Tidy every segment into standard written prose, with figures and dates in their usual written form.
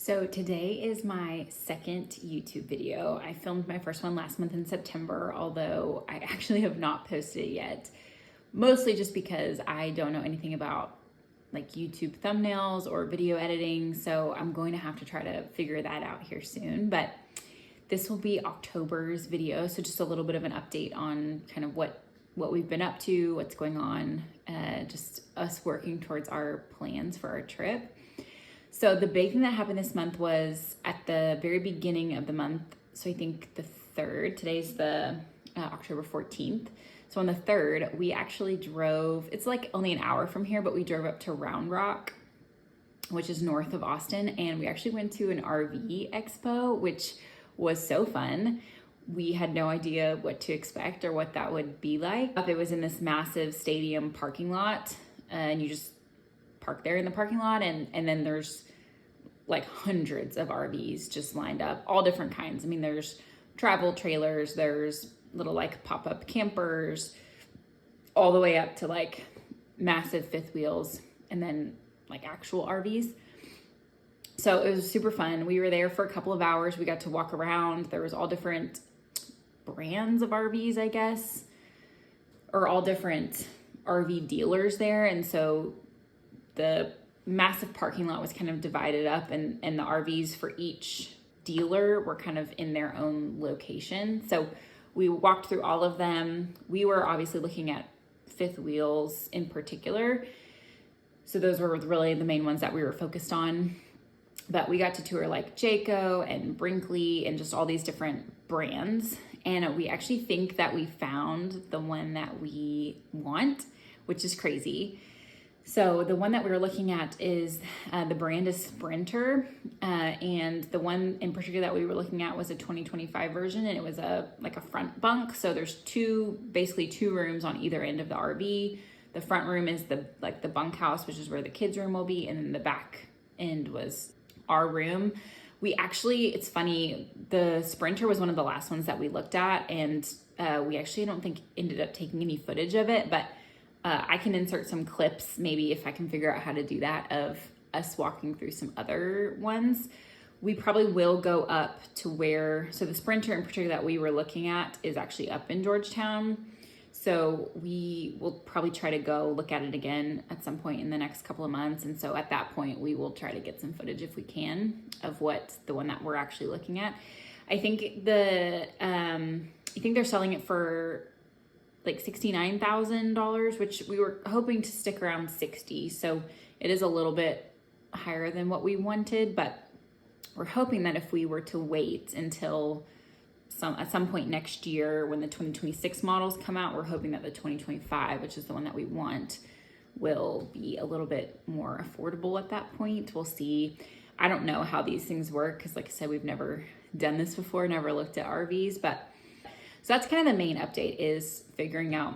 So today is my second YouTube video. I filmed my first one last month in September, although I actually have not posted it yet. Mostly just because I don't know anything about like YouTube thumbnails or video editing. So I'm going to have to try to figure that out here soon. But this will be October's video. So just a little bit of an update on kind of what we've been up to, what's going on, just us working towards our plans for our trip. So the big thing that happened this month was at the very beginning of the month. So I think the 3rd, today's the October 14th. So on the 3rd, we actually drove, it's like only an hour from here, but we drove up to Round Rock, which is north of Austin. And we actually went to an RV expo, which was so fun. We had no idea what to expect or what that would be like. It was in this massive stadium parking lot, and you just park there in the parking lot, and then there's like hundreds of RVs just lined up, all different kinds. I mean, there's travel trailers, there's little like pop-up campers, all the way up to like massive fifth wheels, and then like actual RVs. So it was super fun. We were there for a couple of hours. We got to walk around. There was all different brands of RVs, I guess, or all different RV dealers there. And so the massive parking lot was kind of divided up, and the RVs for each dealer were kind of in their own location. So we walked through all of them. We were obviously looking at fifth wheels in particular. So those were really the main ones that we were focused on. But we got to tour like Jayco and Brinkley and just all these different brands. And we actually think that we found the one that we want, which is crazy. So the one that we were looking at is, the brand is Sprinter, and the one in particular that we were looking at was a 2025 version, and it was like a front bunk. So there's basically two rooms on either end of the RV. The front room is the bunkhouse, which is where the kids' room will be, and then the back end was our room. It's funny, the Sprinter was one of the last ones that we looked at, and we actually, I don't think, ended up taking any footage of it, but I can insert some clips, maybe if I can figure out how to do that, of us walking through some other ones. We probably will go up to so the Sprinter in particular that we were looking at is actually up in Georgetown. So we will probably try to go look at it again at some point in the next couple of months. And so at that point, we will try to get some footage if we can of what the one that we're actually looking at. I think they're selling it for like $69,000, which we were hoping to stick around 60. So it is a little bit higher than what we wanted, but we're hoping that if we were to wait until at some point next year when the 2026 models come out, we're hoping that the 2025, which is the one that we want, will be a little bit more affordable at that point. We'll see. I don't know how these things work because, like I said, we've never done this before, never looked at RVs, but so that's kind of the main update, is figuring out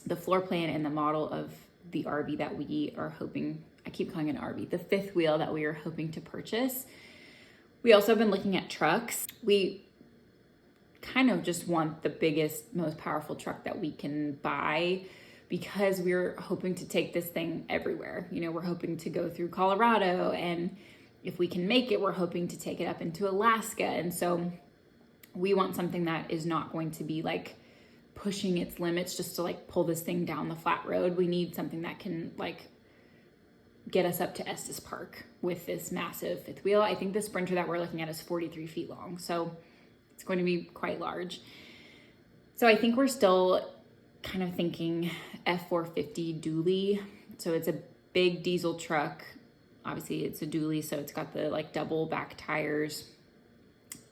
the floor plan and the model of the RV that we are hoping, I keep calling it an RV, the fifth wheel that we are hoping to purchase. We also have been looking at trucks. We kind of just want the biggest, most powerful truck that we can buy because we're hoping to take this thing everywhere. You know, we're hoping to go through Colorado, and if we can make it, we're hoping to take it up into Alaska. And so we want something that is not going to be like pushing its limits just to like pull this thing down the flat road. We need something that can like get us up to Estes Park with this massive fifth wheel. I think the Sprinter that we're looking at is 43 feet long, so it's going to be quite large. So I think we're still kind of thinking F450 dually. So it's a big diesel truck. Obviously it's a dually, so it's got the like double back tires.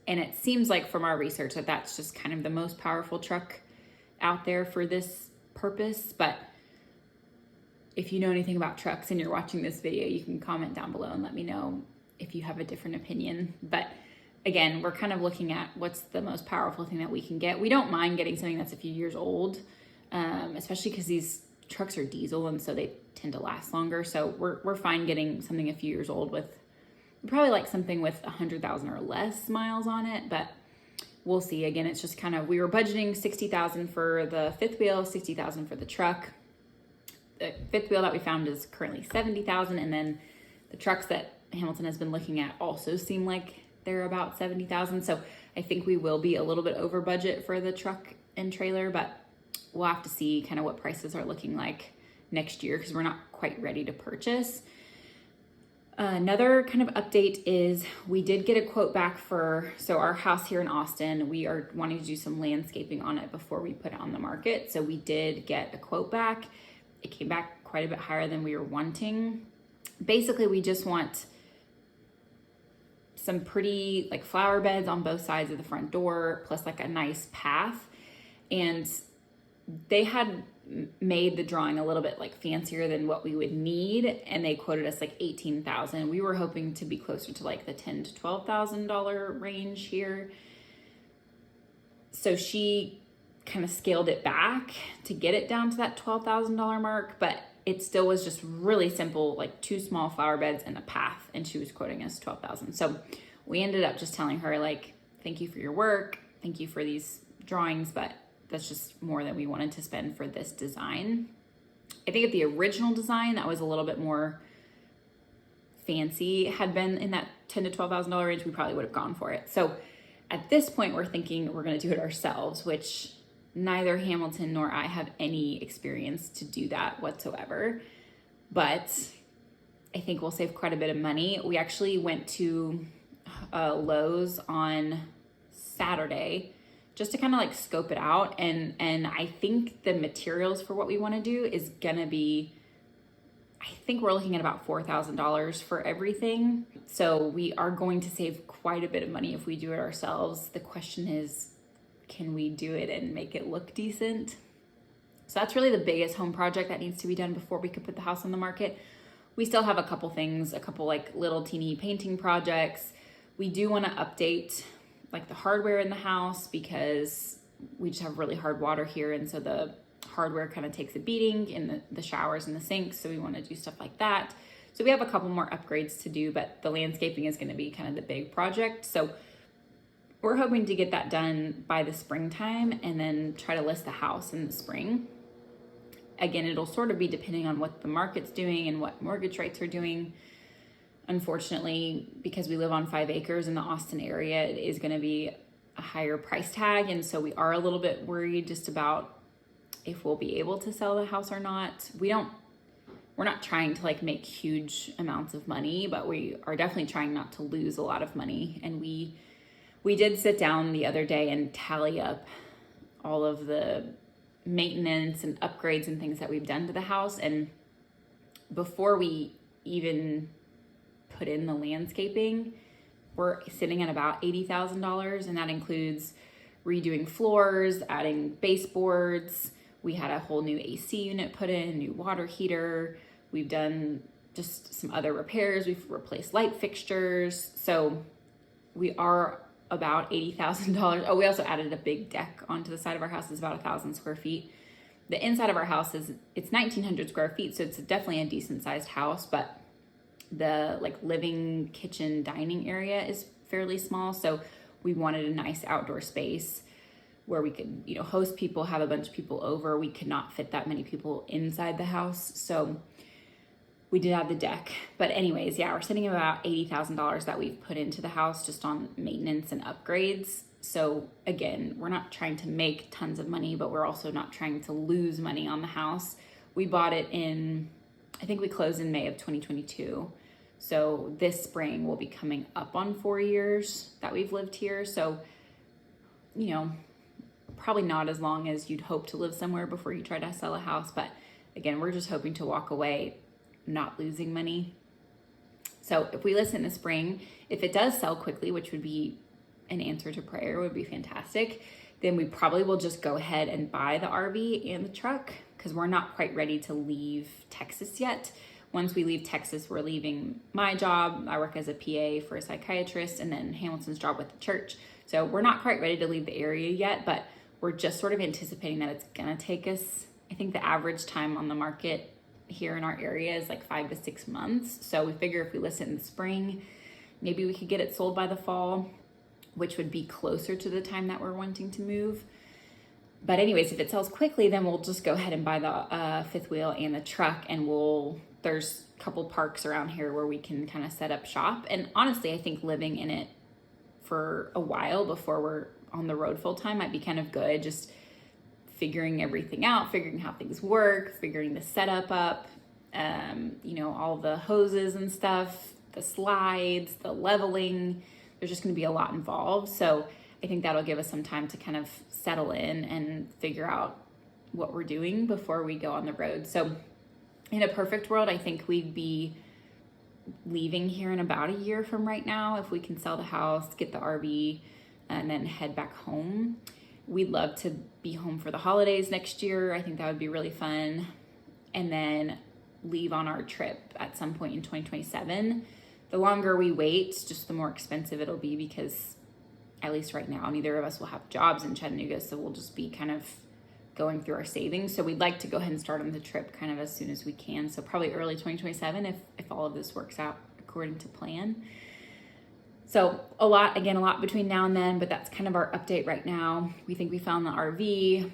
And it seems like from our research that that's just kind of the most powerful truck out there for this purpose. But if you know anything about trucks and you're watching this video, you can comment down below and let me know if you have a different opinion. But again, we're kind of looking at what's the most powerful thing that we can get. We don't mind getting something that's a few years old, especially because these trucks are diesel and so they tend to last longer. So we're fine getting something a few years old with probably like something with 100,000 or less miles on it, but we'll see. Again, it's just kind of, we were budgeting 60,000 for the fifth wheel, 60,000 for the truck. The fifth wheel that we found is currently 70,000, and then the trucks that Hamilton has been looking at also seem like they're about 70,000. So I think we will be a little bit over budget for the truck and trailer, but we'll have to see kind of what prices are looking like next year because we're not quite ready to purchase. Another kind of update is we did get a quote back so our house here in Austin, we are wanting to do some landscaping on it before we put it on the market. So we did get a quote back. It came back quite a bit higher than we were wanting. Basically, we just want some pretty like flower beds on both sides of the front door, plus like a nice path. And they had made the drawing a little bit like fancier than what we would need, and they quoted us like $18,000. We were hoping to be closer to like the $10,000 to $12,000 range here. So she kind of scaled it back to get it down to that $12,000 mark, but it still was just really simple, like 2 small flower beds and a path, and she was quoting us $12,000. So we ended up just telling her like, thank you for your work, thank you for these drawings, but that's just more than we wanted to spend for this design. I think if the original design that was a little bit more fancy had been in that $10,000 to $12,000 range, we probably would have gone for it. So at this point, we're thinking we're going to do it ourselves, which neither Hamilton nor I have any experience to do that whatsoever. But I think we'll save quite a bit of money. We actually went to Lowe's on Saturday just to kind of like scope it out. And I think the materials for what we want to do is gonna be, I think we're looking at about $4,000 for everything. So we are going to save quite a bit of money if we do it ourselves. The question is, can we do it and make it look decent? So that's really the biggest home project that needs to be done before we could put the house on the market. We still have a couple things, a couple like little teeny painting projects. We do want to update like the hardware in the house because we just have really hard water here, and so the hardware kind of takes a beating in the showers and the sinks, so we want to do stuff like that. So we have a couple more upgrades to do, but the landscaping is going to be kind of the big project. So we're hoping to get that done by the springtime and then try to list the house in the spring. Again, it'll sort of be depending on what the market's doing and what mortgage rates are doing. Unfortunately, because we live on 5 acres in the Austin area, it is going to be a higher price tag. And so we are a little bit worried just about if we'll be able to sell the house or not. We're not trying to like make huge amounts of money, but we are definitely trying not to lose a lot of money. And we did sit down the other day and tally up all of the maintenance and upgrades and things that we've done to the house. And before we even put in the landscaping, we're sitting at about $80,000, and that includes redoing floors, adding baseboards. We had a whole new AC unit put in, new water heater. We've done just some other repairs. We've replaced light fixtures. So we are about $80,000. Oh, we also added a big deck onto the side of our house. It's about 1,000 square feet. The inside of our house it's 1,900 square feet, so it's definitely a decent sized house, but the like living, kitchen, dining area is fairly small. So we wanted a nice outdoor space where we could, host people, have a bunch of people over. We could not fit that many people inside the house. So we did have the deck. But anyways, yeah, we're sitting at about $80,000 that we've put into the house just on maintenance and upgrades. So again, we're not trying to make tons of money, but we're also not trying to lose money on the house. We bought it I think we closed in May of 2022. So this spring we'll be coming up on 4 years that we've lived here. So, probably not as long as you'd hope to live somewhere before you try to sell a house. But again, we're just hoping to walk away not losing money. So if we list in the spring, if it does sell quickly, which would be an answer to prayer, would be fantastic, then we probably will just go ahead and buy the RV and the truck because we're not quite ready to leave Texas yet. Once we leave Texas, we're leaving my job. I work as a PA for a psychiatrist, and then Hamilton's job with the church. So we're not quite ready to leave the area yet, but we're just sort of anticipating that it's gonna take us, I think the average time on the market here in our area is like 5 to 6 months. So we figure if we list it in the spring, maybe we could get it sold by the fall, which would be closer to the time that we're wanting to move. But anyways, if it sells quickly, then we'll just go ahead and buy the fifth wheel and the truck, and we'll there's a couple parks around here where we can kind of set up shop. And honestly, I think living in it for a while before we're on the road full time might be kind of good. Just figuring everything out, figuring how things work, figuring the setup up, all the hoses and stuff, the slides, the leveling. There's just going to be a lot involved. So I think that'll give us some time to kind of settle in and figure out what we're doing before we go on the road. So in a perfect world, I think we'd be leaving here in about a year from right now if we can sell the house, get the RV, and then head back home. We'd love to be home for the holidays next year. I think that would be really fun. And then leave on our trip at some point in 2027. The longer we wait, just the more expensive it'll be, because at least right now, neither of us will have jobs in Chattanooga. So we'll just be kind of going through our savings. So we'd like to go ahead and start on the trip kind of as soon as we can. So probably early 2027 if all of this works out according to plan. So a lot between now and then, but that's kind of our update right now. We think we found the RV,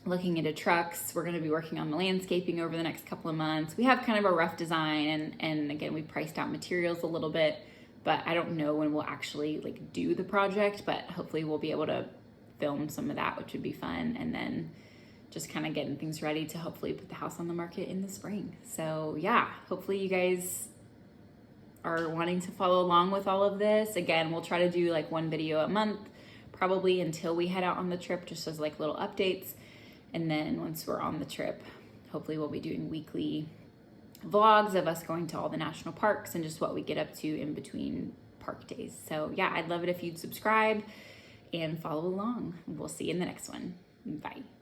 looking into trucks. We're going to be working on the landscaping over the next couple of months. We have kind of a rough design, and again, we priced out materials a little bit, but I don't know when we'll actually do the project, but hopefully we'll be able to film some of that, which would be fun. And then just kind of getting things ready to hopefully put the house on the market in the spring. So yeah, hopefully you guys are wanting to follow along with all of this. Again, we'll try to do one video a month, probably until we head out on the trip, just as little updates. And then once we're on the trip, hopefully we'll be doing weekly vlogs of us going to all the national parks and just what we get up to in between park days. So yeah, I'd love it if you'd subscribe and follow along. We'll see you in the next one. Bye.